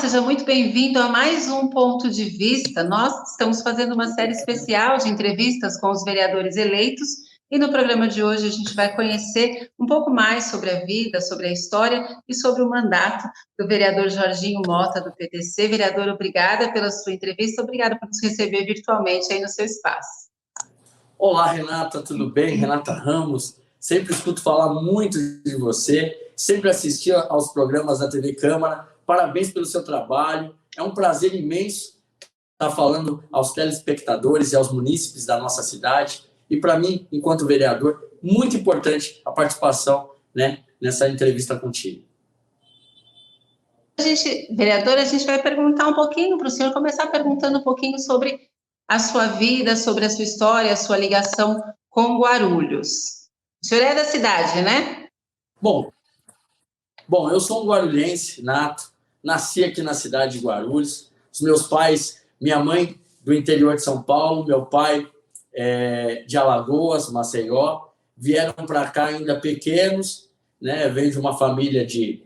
seja muito bem-vindo a mais um Ponto de Vista. Nós estamos fazendo uma série especial de entrevistas com os vereadores eleitos e no programa de hoje a gente vai conhecer um pouco mais sobre a vida, sobre a história e sobre o mandato do vereador Jorginho Mota, do PTC. Vereador, obrigada pela sua entrevista, obrigada por nos receber virtualmente aí no seu espaço. Olá, Renata, tudo bem? Renata Ramos, sempre escuto falar muito de você, sempre assisti aos programas da TV Câmara. Parabéns pelo seu trabalho. É um prazer imenso estar falando aos telespectadores e aos munícipes da nossa cidade. E, para mim, enquanto vereador, muito importante a participação, né, nessa entrevista contigo. Vereador, a gente vai perguntar um pouquinho para o senhor, começar perguntando um pouquinho sobre a sua vida, sobre a sua história, a sua ligação com Guarulhos. O senhor é da cidade, né? Bom, eu sou um guarulhense nato. Nasci aqui na cidade de Guarulhos. Os meus pais, minha mãe do interior de São Paulo, meu pai de Alagoas, Maceió, vieram para cá ainda pequenos, né? Venho de uma família de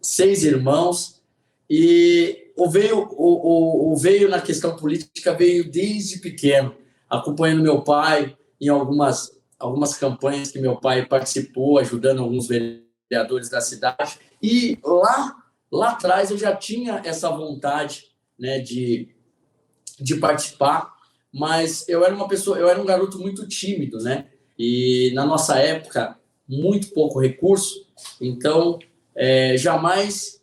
6 irmãos e o veio na questão política veio desde pequeno, acompanhando meu pai em algumas campanhas que meu pai participou, ajudando alguns vereadores da cidade. E lá atrás eu já tinha essa vontade, né, de participar, mas eu era um garoto muito tímido, né? E na nossa época, muito pouco recurso, então jamais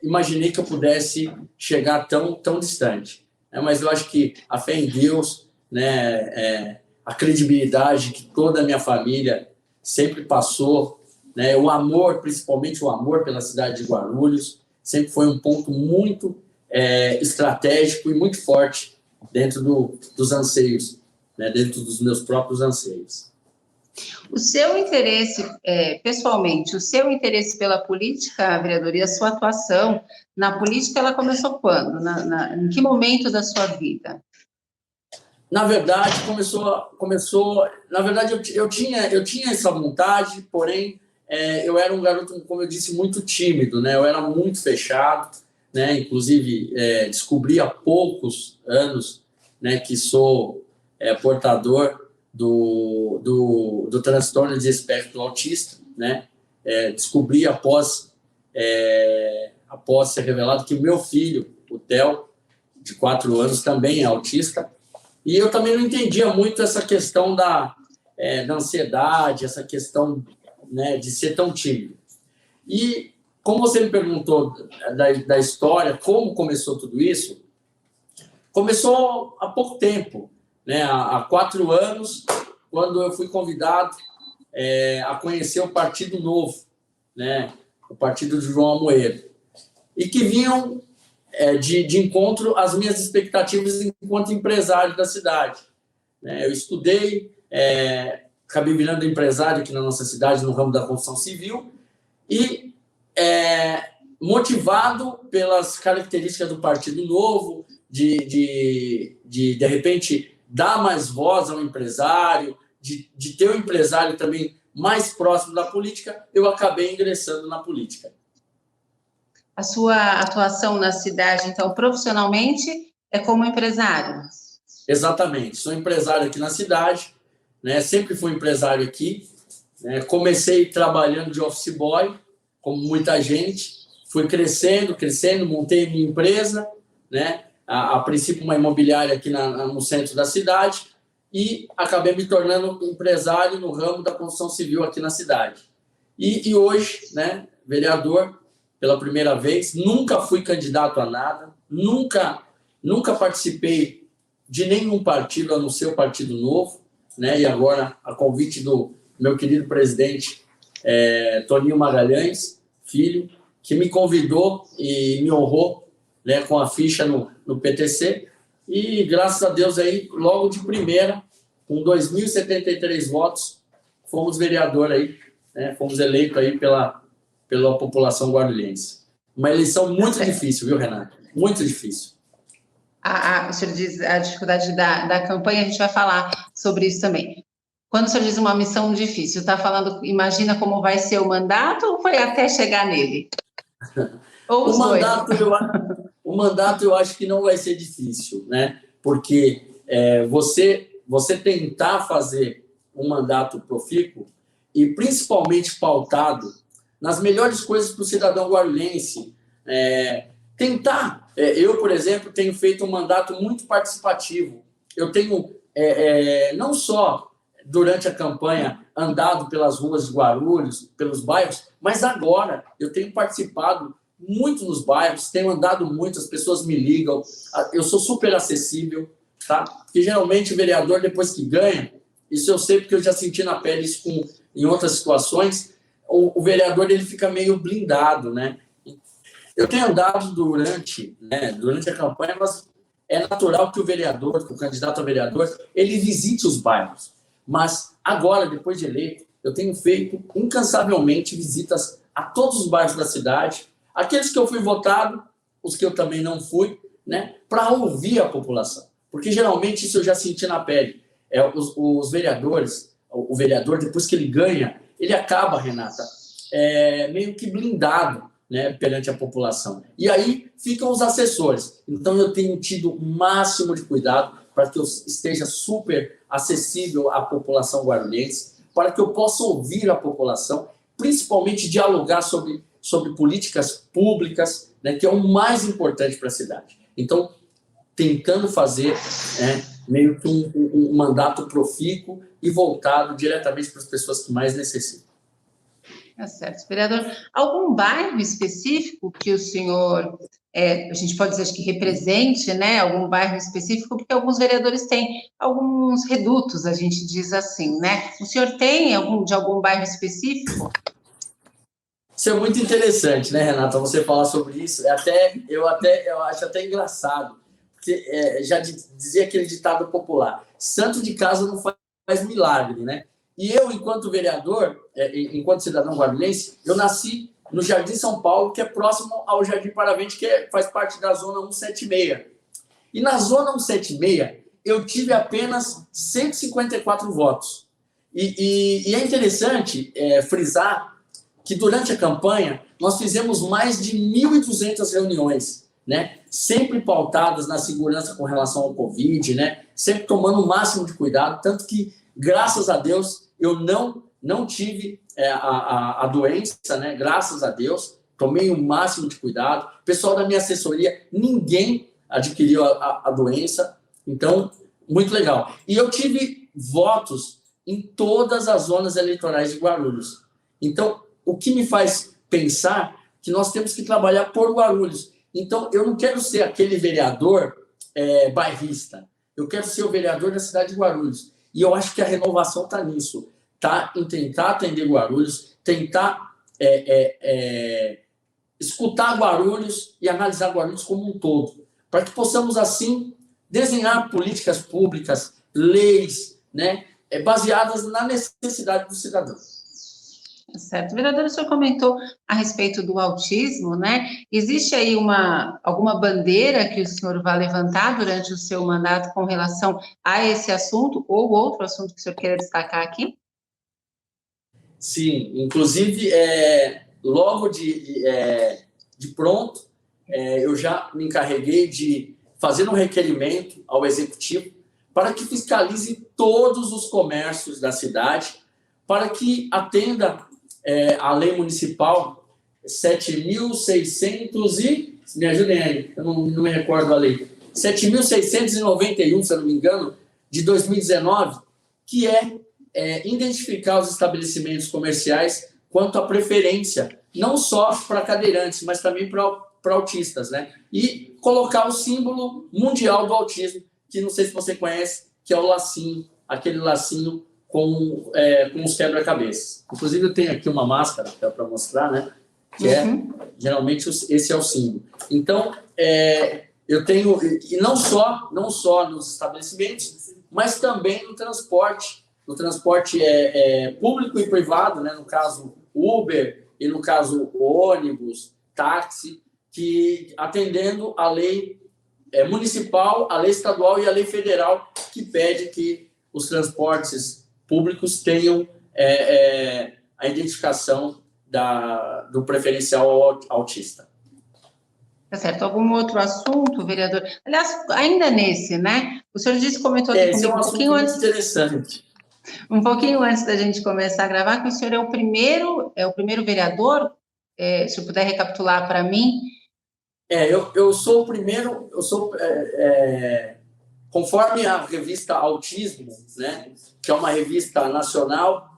imaginei que eu pudesse chegar tão distante. Mas eu acho que a fé em Deus, né, a credibilidade que toda a minha família sempre passou, né, o amor, principalmente o amor pela cidade de Guarulhos, sempre foi um ponto muito estratégico e muito forte dentro dos anseios, né, dentro dos meus próprios anseios. O seu interesse, pessoalmente, o seu interesse pela política, vereador, e a sua atuação na política, ela começou quando? Em que momento da sua vida? Na verdade, começou. Na verdade, eu tinha essa vontade, porém, eu era um garoto, como eu disse, muito tímido, né? Eu era muito fechado, né? Inclusive, descobri há poucos anos, né, que sou portador do transtorno de espectro autista, né? Descobri após ser revelado que o meu filho, o Theo, de 4 anos, também é autista. E eu também não entendia muito essa questão da ansiedade, essa questão, né, de ser tão tímido. E como você me perguntou da história, como começou tudo isso, começou há pouco tempo, né, há 4 anos, quando eu fui convidado a conhecer o Partido Novo, né, o partido de João Amoedo, e que vinham de encontro às minhas expectativas enquanto empresário da cidade. Eu estudei, acabei virando empresário aqui na nossa cidade, no ramo da construção civil, e motivado pelas características do Partido Novo, de repente, dar mais voz ao empresário, de ter o empresário também mais próximo da política, eu acabei ingressando na política. A sua atuação na cidade, então, profissionalmente, é como empresário? Exatamente. Sou empresário aqui na cidade, né? Sempre fui empresário aqui. Né? Comecei trabalhando de office boy, como muita gente. Fui crescendo, montei minha empresa, né? A princípio uma imobiliária aqui no centro da cidade, e acabei me tornando empresário no ramo da construção civil aqui na cidade. E hoje, né, vereador, pela primeira vez, nunca fui candidato a nada, nunca participei de nenhum partido, a não ser o Partido Novo, né? E agora, a convite do meu querido presidente Toninho Magalhães, filho, que me convidou e me honrou, né, com a ficha no PTC, e graças a Deus aí, logo de primeira, com 2.073 votos, fomos vereador aí, né, fomos eleitos aí pela população guarulhense. Uma eleição muito difícil, viu, Renato? Muito difícil. O senhor diz a dificuldade da campanha, a gente vai falar sobre isso também. Quando o senhor diz uma missão difícil, está falando, imagina como vai ser o mandato ou foi até chegar nele? Ou os dois? O mandato eu acho que não vai ser difícil, né? Porque você tentar fazer um mandato profícuo e principalmente pautado nas melhores coisas para o cidadão guarulhense, eu, por exemplo, tenho feito um mandato muito participativo. Eu tenho, não só durante a campanha, andado pelas ruas de Guarulhos, pelos bairros, mas agora eu tenho participado muito nos bairros, tenho andado muito, as pessoas me ligam, eu sou super acessível, tá? Porque geralmente o vereador, depois que ganha, isso eu sei porque eu já senti na pele isso em outras situações, o vereador ele fica meio blindado, né? Eu tenho andado durante a campanha, mas é natural que o candidato a vereador, ele visite os bairros. Mas agora, depois de eleito, eu tenho feito incansavelmente visitas a todos os bairros da cidade, aqueles que eu fui votado, os que eu também não fui, né, para ouvir a população. Porque geralmente isso eu já senti na pele. Os vereadores, o vereador, depois que ele ganha, ele acaba, Renata, meio que blindado, né, perante a população. E aí ficam os assessores. Então eu tenho tido o máximo de cuidado para que eu esteja super acessível à população guarulhense, para que eu possa ouvir a população, principalmente dialogar sobre políticas públicas, né, que é o mais importante para a cidade. Então, tentando fazer meio que um mandato profícuo e voltado diretamente para as pessoas que mais necessitam. Tá certo. Vereador, algum bairro específico que o senhor, a gente pode dizer, acho que represente, né, algum bairro específico, porque alguns vereadores têm alguns redutos, a gente diz assim, né? O senhor tem de algum bairro específico? Isso é muito interessante, né, Renata, você falar sobre isso. Eu acho até engraçado, porque já dizia aquele ditado popular, santo de casa não faz milagre, né? E eu, enquanto vereador, enquanto cidadão guarulhense, eu nasci no Jardim São Paulo, que é próximo ao Jardim Paravente, que faz parte da Zona 176. E na Zona 176, eu tive apenas 154 votos. E é interessante frisar que durante a campanha nós fizemos mais de 1.200 reuniões, né? Sempre pautadas na segurança com relação ao Covid, né? Sempre tomando o máximo de cuidado, tanto que, graças a Deus, eu não tive a doença, né? Graças a Deus, tomei o máximo de cuidado. O pessoal da minha assessoria, ninguém adquiriu a doença, então, muito legal. E eu tive votos em todas as zonas eleitorais de Guarulhos. Então, o que me faz pensar que nós temos que trabalhar por Guarulhos. Então, eu não quero ser aquele vereador bairrista. Eu quero ser o vereador da cidade de Guarulhos. E eu acho que a renovação está nisso. Está em tentar atender Guarulhos, tentar escutar Guarulhos e analisar Guarulhos como um todo. Para que possamos, assim, desenhar políticas públicas, leis, né, baseadas na necessidade do cidadão. Certo. Vereador, o senhor comentou a respeito do autismo, né? Existe aí alguma bandeira que o senhor vai levantar durante o seu mandato com relação a esse assunto ou outro assunto que o senhor queira destacar aqui? Sim, inclusive, logo de pronto, eu já me encarreguei de fazer um requerimento ao Executivo para que fiscalize todos os comércios da cidade, para que atenda a lei municipal 7.600 e... Me ajudem aí, eu não me recordo a lei. 7.691, se eu não me engano, de 2019, que identificar os estabelecimentos comerciais quanto à preferência, não só para cadeirantes, mas também para autistas, né? E colocar o símbolo mundial do autismo, que não sei se você conhece, que é o lacinho, aquele lacinho com os quebra-cabeças. Inclusive, eu tenho aqui uma máscara para mostrar, né? Que geralmente esse é o símbolo. Então, eu tenho, e não só nos estabelecimentos, mas também no transporte público e privado, né? No caso Uber e no caso ônibus, táxi, que atendendo a lei municipal, a lei estadual e a lei federal, que pede que os transportes públicos tenham a identificação do preferencial autista. Tá certo. Algum outro assunto, vereador? Aliás, ainda nesse, né? O senhor comentou aqui Esse é comigo um assunto muito interessante. Um pouquinho antes da gente começar a gravar, que o senhor é o primeiro vereador, se eu puder recapitular para mim. Eu sou o primeiro, conforme a revista Autismo, né, que é uma revista nacional,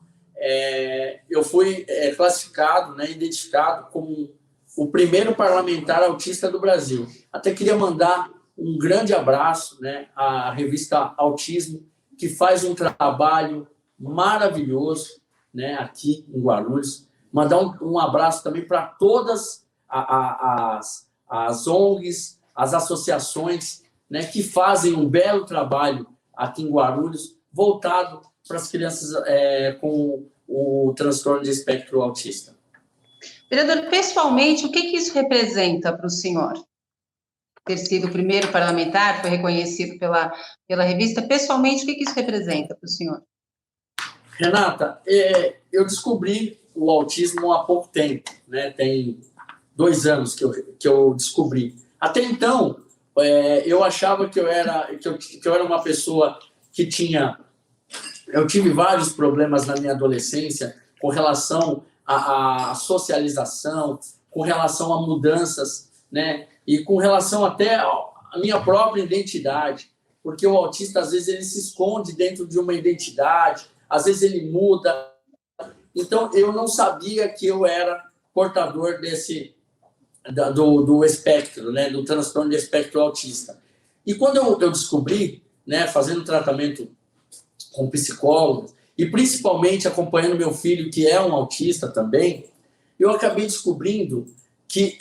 eu fui classificado, né, identificado como o primeiro parlamentar autista do Brasil. Até queria mandar um grande abraço, né, à revista Autismo, que faz um trabalho maravilhoso, né, aqui em Guarulhos. Mandar um abraço também para todas as ONGs, as associações, né, que fazem um belo trabalho aqui em Guarulhos, voltado para as crianças com o transtorno de espectro autista. Vereador, pessoalmente, o que isso representa para o senhor? Ter sido o primeiro parlamentar, foi reconhecido pela revista. Pessoalmente, o que isso representa para o senhor? Renata, eu descobri o autismo há pouco tempo, né? Tem 2 anos que eu descobri. Até então, eu achava que eu era uma pessoa que tinha... Eu tive vários problemas na minha adolescência com relação à socialização, com relação a mudanças, né? E com relação até à minha própria identidade, porque o autista, às vezes, ele se esconde dentro de uma identidade, às vezes ele muda. Então, eu não sabia que eu era portador do espectro, né? Do transtorno de espectro autista. E quando eu descobri, né, fazendo tratamento com psicólogos, e principalmente acompanhando meu filho, que é um autista também, eu acabei descobrindo que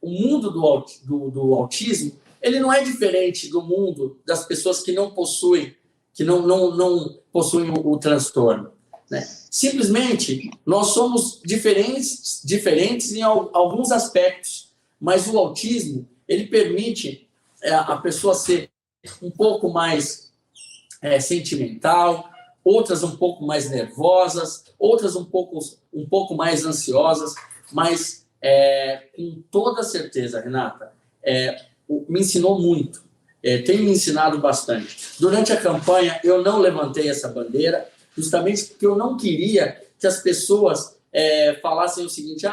o mundo do autismo, ele não é diferente do mundo das pessoas que não possuem o transtorno, né? Simplesmente, nós somos diferentes em alguns aspectos, mas o autismo, ele permite a pessoa ser um pouco mais sentimental, outras um pouco mais nervosas, outras um pouco mais ansiosas, mas com toda certeza, Renata, me ensinou muito, tem me ensinado bastante. Durante a campanha, eu não levantei essa bandeira, justamente porque eu não queria que as pessoas falassem o seguinte: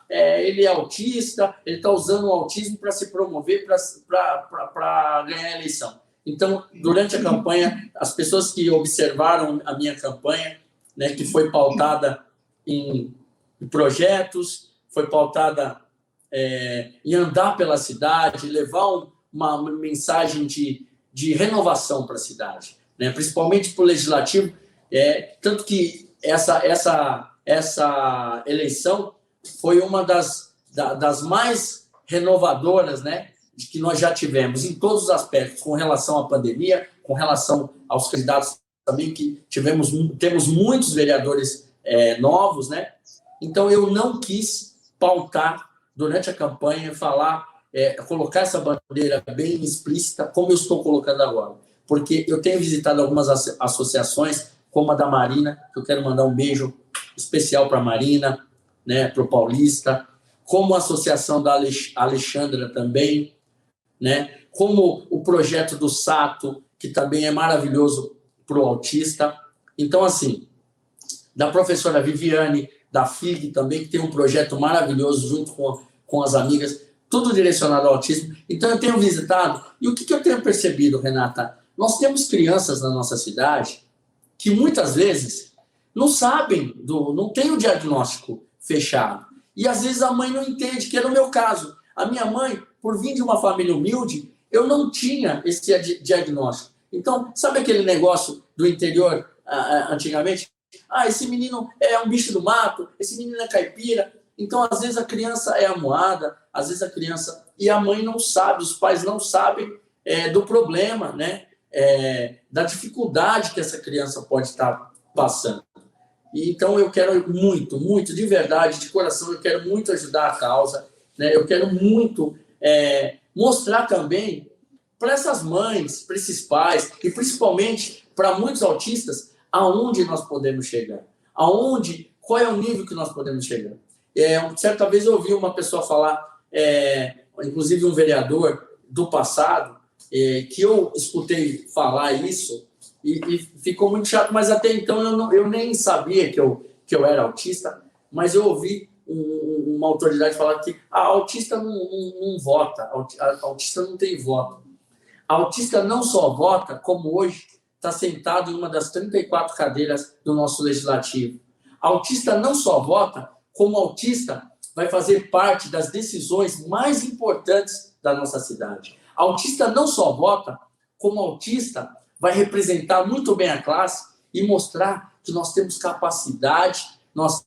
ele é autista, ele está usando o autismo para se promover, para ganhar a eleição. Então, durante a campanha, as pessoas que observaram a minha campanha, né, que foi pautada em projetos, foi pautada em andar pela cidade, levar uma mensagem de renovação para a cidade, né, principalmente para o legislativo, tanto que essa eleição foi uma das mais renovadoras, né, que nós já tivemos em todos os aspectos, com relação à pandemia, com relação aos candidatos também, que temos muitos vereadores novos, né? Então, eu não quis pautar durante a campanha, colocar essa bandeira bem explícita, como eu estou colocando agora. Porque eu tenho visitado algumas associações, como a da Marina, que eu quero mandar um beijo especial para a Marina, né, para o Paulista, como a associação da Alexandra também, né? Como o projeto do Sato, que também é maravilhoso para o autista. Então, assim, da professora Viviane, da FIG também, que tem um projeto maravilhoso junto com as amigas, tudo direcionado ao autismo. Então, eu tenho visitado. E o que eu tenho percebido, Renata? Nós temos crianças na nossa cidade que muitas vezes não sabem, não tem o diagnóstico fechado. E às vezes a mãe não entende, que era o meu caso. A minha mãe, por vir de uma família humilde, eu não tinha esse diagnóstico. Então, sabe aquele negócio do interior antigamente? Esse menino é um bicho do mato, esse menino é caipira. Então, às vezes a criança é amuada, às vezes a criança... E a mãe não sabe, os pais não sabem do problema, né? Da dificuldade que essa criança pode estar passando. E, então, eu quero muito, muito, de verdade, de coração, eu quero muito ajudar a causa, né? Eu quero muito mostrar também para essas mães, para esses pais, e principalmente para muitos autistas, aonde nós podemos chegar. Qual é o nível que nós podemos chegar. Certa vez eu ouvi uma pessoa falar inclusive um vereador do passado, que eu escutei falar isso e ficou muito chato, mas até então eu nem sabia que eu era autista, mas eu ouvi uma autoridade falar que a autista não vota, a autista não tem voto. A autista não só vota, como hoje está sentado em uma das 34 cadeiras do nosso legislativo. A autista não só vota, como autista vai fazer parte das decisões mais importantes da nossa cidade. A autista não só vota, como autista vai representar muito bem a classe e mostrar que nós temos capacidade, nós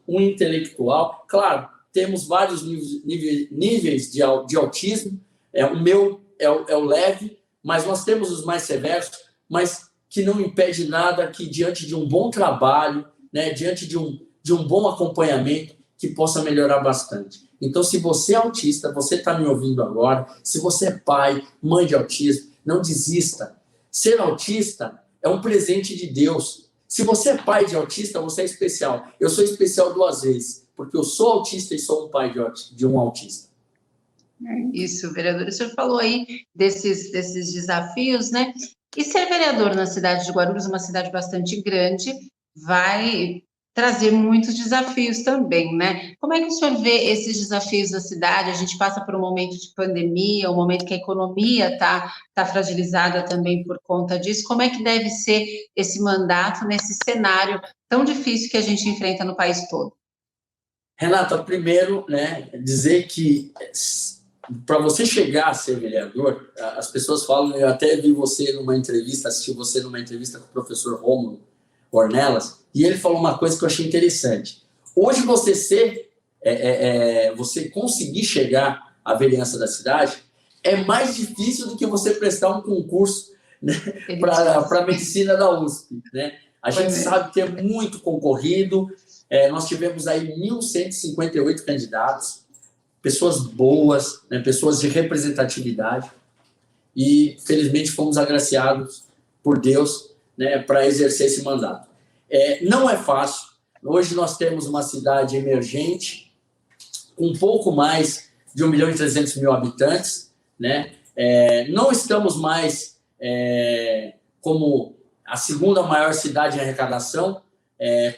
um intelectual. Claro, temos vários níveis de autismo. O meu é o leve, mas nós temos os mais severos, mas que não impede nada que, diante de um bom trabalho, né, diante de um bom acompanhamento, que possa melhorar bastante. Então, se você é autista, você está me ouvindo agora, se você é pai, mãe de autismo, não desista. Ser autista é um presente de Deus. Se você é pai de autista, você é especial. Eu sou especial 2 vezes, porque eu sou autista e sou um pai de um autista. Isso, vereador. O senhor falou aí desses desafios, né? E ser vereador na cidade de Guarulhos, uma cidade bastante grande, vai trazer muitos desafios também, né? Como é que o senhor vê esses desafios da cidade? A gente passa por um momento de pandemia, um momento que a economia está fragilizada também por conta disso. Como é que deve ser esse mandato nesse cenário tão difícil que a gente enfrenta no país todo? Renata, primeiro, né, dizer que para você chegar a ser vereador, as pessoas falam, eu até vi você numa entrevista, assisti você numa entrevista com o professor Rômulo Ornelas, e ele falou uma coisa que eu achei interessante. Hoje você conseguir chegar à vereança da cidade é mais difícil do que você prestar um concurso, né, para a medicina da USP. Né? A gente sabe que é muito concorrido, nós tivemos aí 1.158 candidatos, pessoas boas, né, pessoas de representatividade, e felizmente fomos agraciados por Deus, né, para exercer esse mandato. Não é fácil. Hoje nós temos uma cidade emergente, com um pouco mais de 1.300.000 habitantes, né? Não estamos mais como a segunda maior cidade em arrecadação,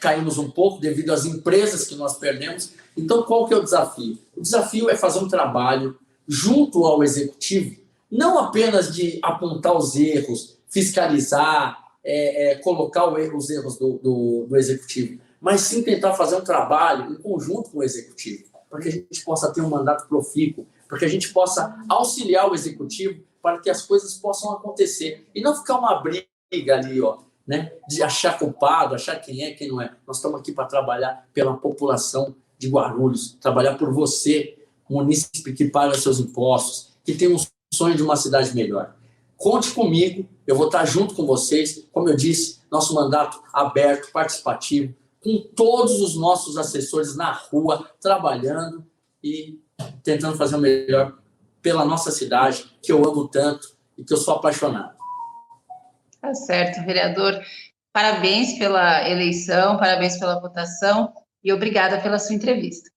caímos um pouco devido às empresas que nós perdemos. Então, qual que é o desafio? O desafio é fazer um trabalho junto ao executivo, não apenas de apontar os erros, fiscalizar, colocar os erros do executivo, mas sim tentar fazer um trabalho em conjunto com o executivo, para que a gente possa ter um mandato profícuo, para que a gente possa auxiliar o executivo para que as coisas possam acontecer e não ficar uma briga ali, né, de achar culpado, achar quem é, quem não é. Nós estamos aqui para trabalhar pela população de Guarulhos, trabalhar por você, munícipe que paga seus impostos, que tem um sonho de uma cidade melhor. Conte comigo, eu vou estar junto com vocês, como eu disse, nosso mandato aberto, participativo, com todos os nossos assessores na rua, trabalhando e tentando fazer o melhor pela nossa cidade, que eu amo tanto e que eu sou apaixonado. Tá certo, vereador. Parabéns pela eleição, parabéns pela votação e obrigada pela sua entrevista.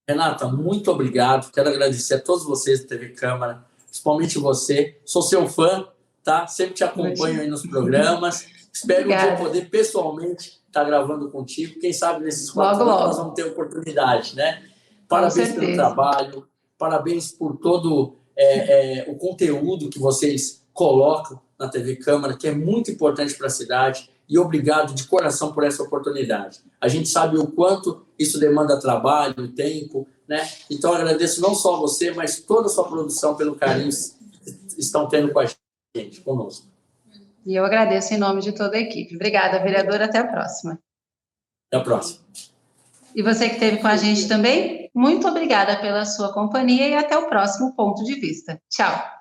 Renata, muito obrigado. Quero agradecer a todos vocês da TV Câmara, principalmente você. Sou seu fã, tá? Sempre te acompanho aí nos programas. Espero um dia poder pessoalmente estar gravando contigo. Quem sabe nesses 4 anos nós vamos ter oportunidade, né? Parabéns pelo trabalho, parabéns por todo o conteúdo que vocês colocam na TV Câmara, que é muito importante para a cidade, e obrigado de coração por essa oportunidade. A gente sabe o quanto isso demanda trabalho, tempo, né? Então, agradeço não só a você, mas toda a sua produção pelo carinho que estão tendo com a gente, conosco. E eu agradeço em nome de toda a equipe. Obrigada, vereador. Até a próxima. Até a próxima. E você que esteve com a gente também, muito obrigada pela sua companhia e até o próximo Ponto de Vista. Tchau.